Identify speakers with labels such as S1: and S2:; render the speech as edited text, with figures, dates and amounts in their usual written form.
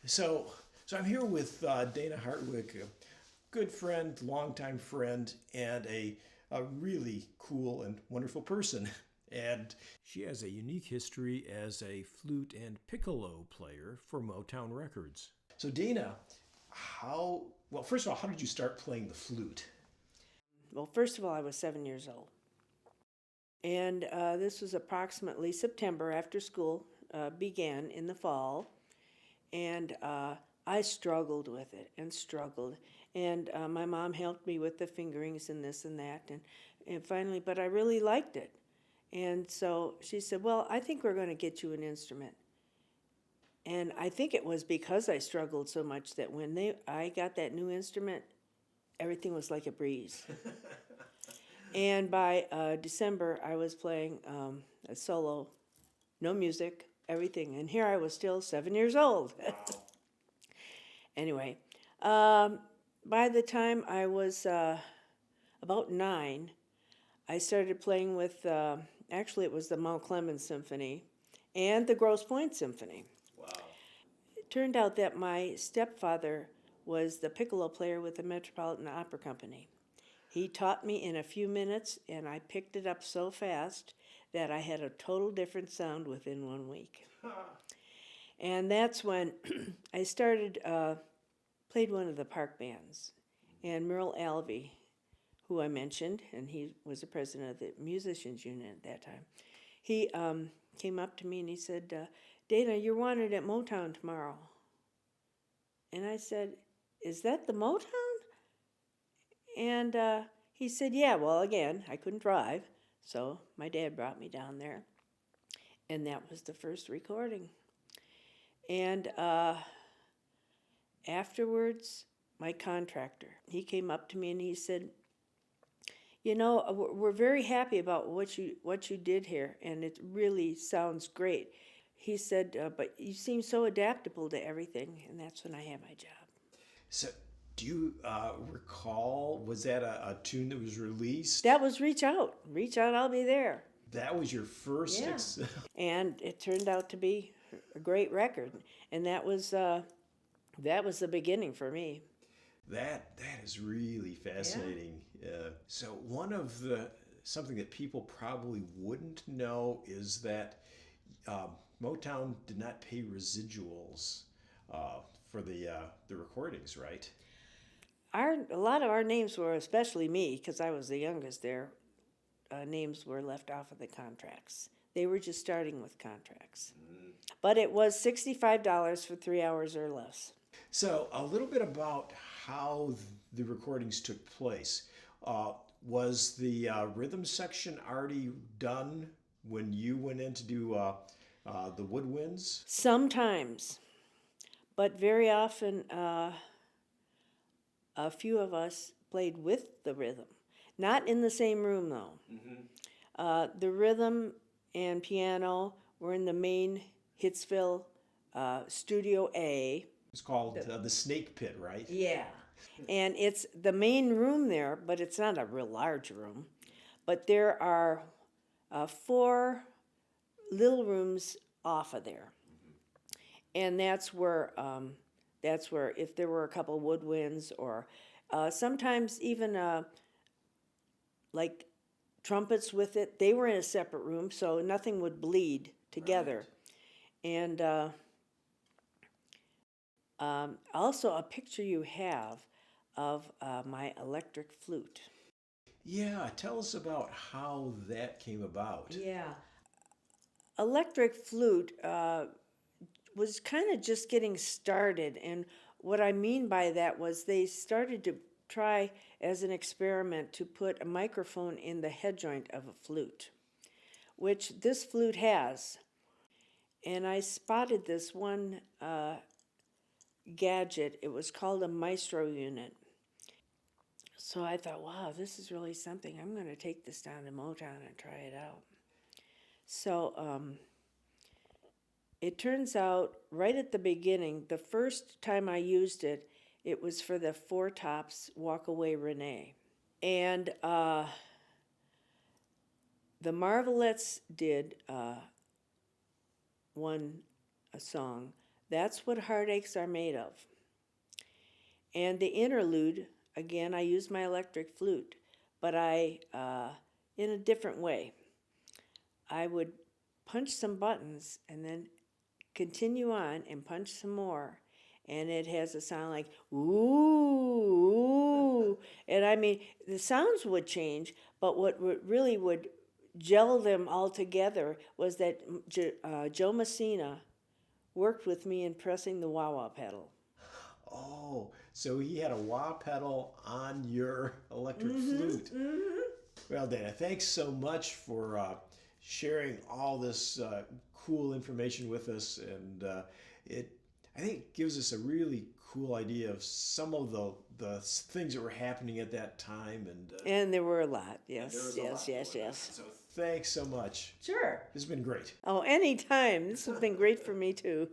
S1: So, so I'm here with Dayna Hartwick, a good friend, longtime friend, and a really cool and wonderful person. And she has a unique history as a flute and piccolo player for Motown Records. So, Dayna, well, first of all, how did you start playing the flute?
S2: Well, first of all, I was 7 years old. And this was approximately September after school began in the fall. And I struggled with it and struggled. And my mom helped me with the fingerings and this and that. And finally, but I really liked it. And so she said, "Well, I think we're going to get you an instrument." And I think it was because I struggled so much that when I got that new instrument, everything was like a breeze. And by December, I was playing a solo, no music, everything. And here I was still 7 years old. Anyway, by the time I was about 9, I started playing with, actually, it was the Mount Clemens Symphony and the Grosse Pointe Symphony.
S1: Wow.
S2: It turned out that my stepfather was the piccolo player with the Metropolitan Opera Company. He taught me in a few minutes, and I picked it up so fast that I had a total different sound within 1 week. And that's when I started, played one of the park bands. And Merle Alvey, who I mentioned, and he was the president of the musicians union at that time, he came up to me and he said, "Dayna, you're wanted at Motown tomorrow." And I said, "Is that the Motown?" And he said, "Yeah, well, again, I couldn't drive, so my dad brought me down there." And that was the first recording. And afterwards, my contractor, he came up to me and he said, "You know, we're very happy about what you did here, and it really sounds great." He said, "But you seem so adaptable to everything," and that's when I had my job.
S1: So, do you recall, was that a tune that was released?
S2: That was Reach Out, I'll Be There.
S1: That was your first.
S2: Yeah. And it turned out to be a great record, and that was the beginning for me.
S1: That is really fascinating. So one of the something that people probably wouldn't know is that Motown did not pay residuals for the recordings, right?
S2: A lot of our names were, especially me, because I was the youngest there. Names were left off of the contracts. They were just starting with contracts, but it was $65 for 3 hours or less.
S1: So a little bit about how the recordings took place. Uh, was the rhythm section already done when you went in to do the woodwinds?
S2: Sometimes, but very often, a few of us played with the rhythm. Not in the same room, though. The rhythm and piano were in the main Hitsville Studio A.
S1: It's called the Snake Pit, right?
S2: Yeah. And it's the main room there, but it's not a real large room. But there are four little rooms off of there. And that's where if there were a couple woodwinds or sometimes even like trumpets with it, they were in a separate room, so nothing would bleed together. Right. And also a picture you have of my electric flute.
S1: Yeah, tell us about how that came about.
S2: Yeah. Electric flute was kind of just getting started, and what I mean by that was they started to try as an experiment to put a microphone in the head joint of a flute, which this flute has. And I spotted this one gadget. It was called a maestro unit. So I thought, wow, this is really something. I'm going to take this down to Motown and try it out. So it turns out right at the beginning, the first time I used it, it was for the Four Tops Walk Away Renee. And the Marvelettes did a song That's what heartaches are made of. And the interlude, again, I use my electric flute, but in a different way. I would punch some buttons and then continue on and punch some more. And it has a sound like, ooh. And I mean, the sounds would change, but what really would gel them all together was that Joe Messina worked with me in pressing the wah-wah pedal.
S1: Oh, so he had a wah pedal on your electric flute. Well, Dayna, thanks so much for sharing all this cool information with us, and I think it gives us a really cool idea of some of the things that were happening at that time,
S2: And there were a lot, yes,
S1: there was a lot
S2: yes.
S1: going on. So thanks so much.
S2: Sure.
S1: This has been great.
S2: Oh, anytime. This has been great for me, too.